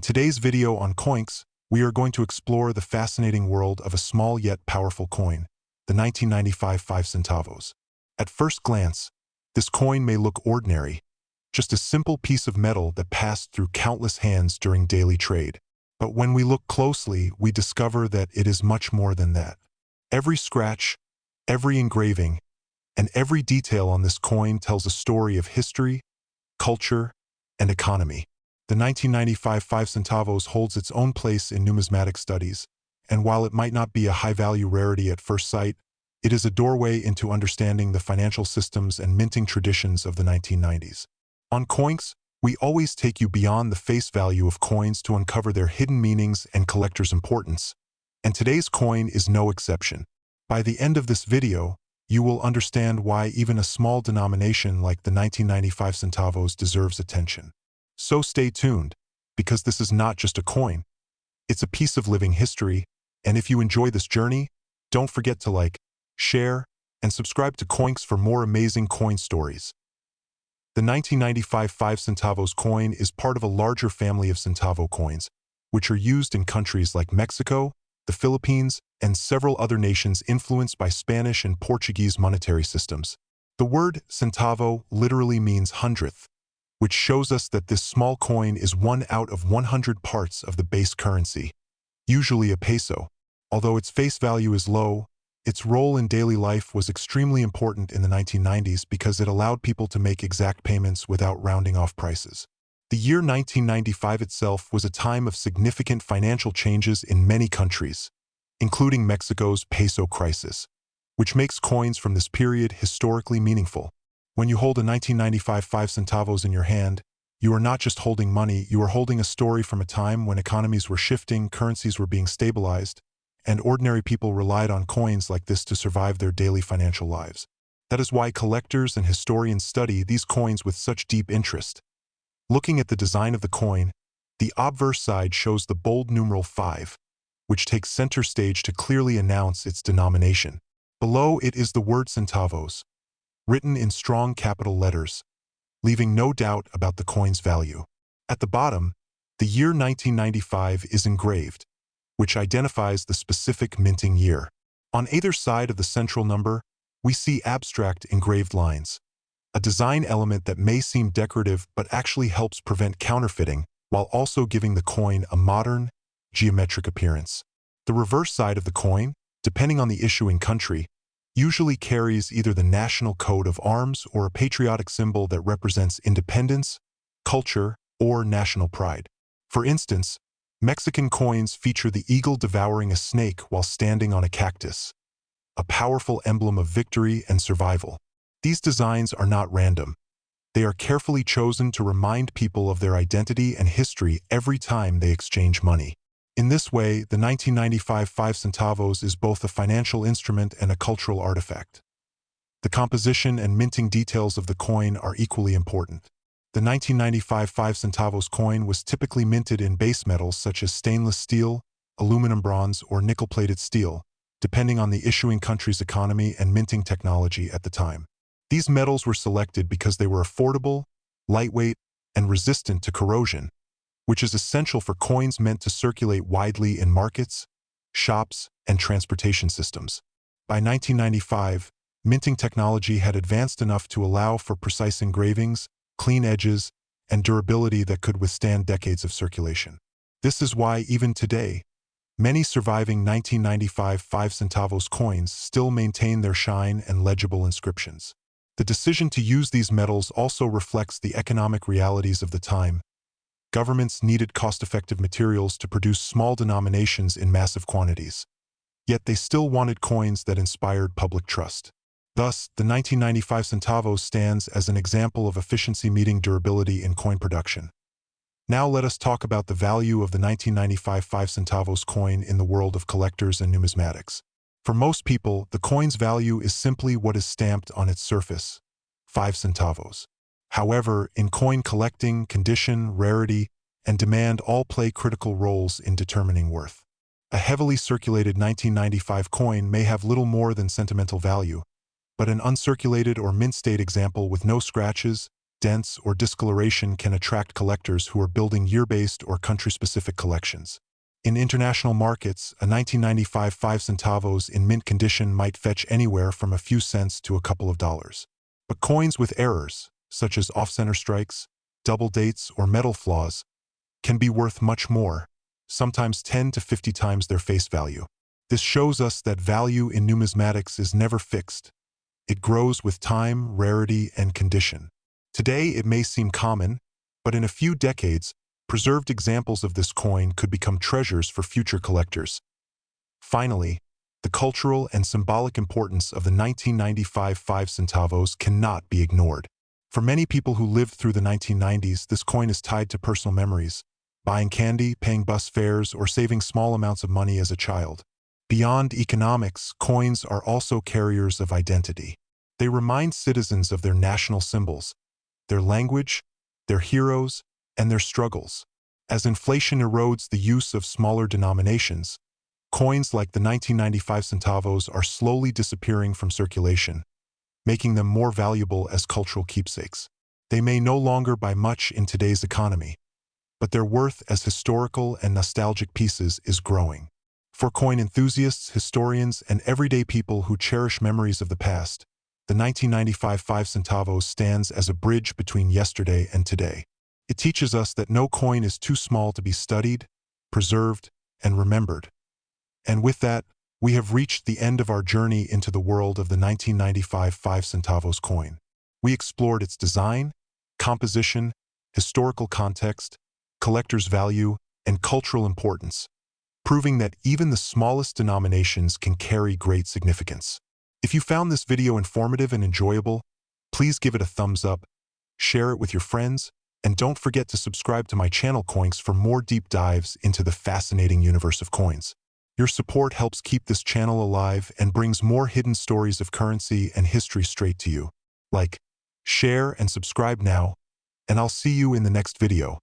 In today's video on coins, we are going to explore the fascinating world of a small yet powerful coin, the 1995 5 centavos. At first glance, this coin may look ordinary, just a simple piece of metal that passed through countless hands during daily trade. But when we look closely, we discover that it is much more than that. Every scratch, every engraving, and every detail on this coin tells a story of history, culture, and economy. The 1995 5 centavos holds its own place in numismatic studies, and while it might not be a high-value rarity at first sight, it is a doorway into understanding the financial systems and minting traditions of the 1990s. On coins, we always take you beyond the face value of coins to uncover their hidden meanings and collector's importance, and today's coin is no exception. By the end of this video, you will understand why even a small denomination like the 1995 centavos deserves attention. So stay tuned, because this is not just a coin. It's a piece of living history, and if you enjoy this journey, don't forget to like, share, and subscribe to Coins for more amazing coin stories. The 1995 5 centavos coin is part of a larger family of centavo coins, which are used in countries like Mexico, the Philippines, and several other nations influenced by Spanish and Portuguese monetary systems. The word centavo literally means hundredth, which shows us that this small coin is 1 out of 100 parts of the base currency, usually a peso. Although its face value is low, its role in daily life was extremely important in the 1990s because it allowed people to make exact payments without rounding off prices. The year 1995 itself was a time of significant financial changes in many countries, including Mexico's peso crisis, which makes coins from this period historically meaningful. When you hold a 1995 5 centavos in your hand, you are not just holding money, you are holding a story from a time when economies were shifting, currencies were being stabilized, and ordinary people relied on coins like this to survive their daily financial lives. That is why collectors and historians study these coins with such deep interest. Looking at the design of the coin, the obverse side shows the bold numeral 5, which takes center stage to clearly announce its denomination. Below it is the word centavos, written in strong capital letters, leaving no doubt about the coin's value. At the bottom, the year 1995 is engraved, which identifies the specific minting year. On either side of the central number, we see abstract engraved lines, a design element that may seem decorative but actually helps prevent counterfeiting while also giving the coin a modern, geometric appearance. The reverse side of the coin, depending on the issuing country, usually carries either the national coat of arms or a patriotic symbol that represents independence, culture, or national pride. For instance, Mexican coins feature the eagle devouring a snake while standing on a cactus, a powerful emblem of victory and survival. These designs are not random. They are carefully chosen to remind people of their identity and history every time they exchange money. In this way, the 1995 5 centavos is both a financial instrument and a cultural artifact. The composition and minting details of the coin are equally important. The 1995 5 centavos coin was typically minted in base metals such as stainless steel, aluminum bronze, or nickel-plated steel, depending on the issuing country's economy and minting technology at the time. These metals were selected because they were affordable, lightweight, and resistant to corrosion, which is essential for coins meant to circulate widely in markets, shops, and transportation systems. By 1995, minting technology had advanced enough to allow for precise engravings, clean edges, and durability that could withstand decades of circulation. This is why, even today, many surviving 1995 5 centavos coins still maintain their shine and legible inscriptions. The decision to use these metals also reflects the economic realities of the time. Governments needed cost-effective materials to produce small denominations in massive quantities, yet they still wanted coins that inspired public trust. Thus, the 1995 centavos stands as an example of efficiency meeting durability in coin production. Now let us talk about the value of the 1995 5 centavos coin in the world of collectors and numismatics. For most people, the coin's value is simply what is stamped on its surface, 5 centavos. However, in coin collecting, condition, rarity, and demand all play critical roles in determining worth. A heavily circulated 1995 coin may have little more than sentimental value, but an uncirculated or mint-state example with no scratches, dents, or discoloration can attract collectors who are building year-based or country-specific collections. In international markets, a 1995 5 centavos in mint condition might fetch anywhere from a few cents to a couple of dollars. But coins with errors, such as off-center strikes, double dates, or metal flaws, can be worth much more, sometimes 10 to 50 times their face value. This shows us that value in numismatics is never fixed. It grows with time, rarity, and condition. Today, it may seem common, but in a few decades, preserved examples of this coin could become treasures for future collectors. Finally, the cultural and symbolic importance of the 1995 5 centavos cannot be ignored. For many people who lived through the 1990s, this coin is tied to personal memories, buying candy, paying bus fares, or saving small amounts of money as a child. Beyond economics, coins are also carriers of identity. They remind citizens of their national symbols, their language, their heroes, and their struggles. As inflation erodes the use of smaller denominations, coins like the 1995 centavos are slowly disappearing from circulation, making them more valuable as cultural keepsakes. They may no longer buy much in today's economy, but their worth as historical and nostalgic pieces is growing. For coin enthusiasts, historians, and everyday people who cherish memories of the past, the 1995 5 centavos stands as a bridge between yesterday and today. It teaches us that no coin is too small to be studied, preserved, and remembered. And with that, we have reached the end of our journey into the world of the 1995 5 centavos coin. We explored its design, composition, historical context, collector's value, and cultural importance, proving that even the smallest denominations can carry great significance. If you found this video informative and enjoyable, please give it a thumbs up, share it with your friends, and don't forget to subscribe to my channel Coinks for more deep dives into the fascinating universe of coins. Your support helps keep this channel alive and brings more hidden stories of currency and history straight to you. Like, share, and subscribe now, and I'll see you in the next video.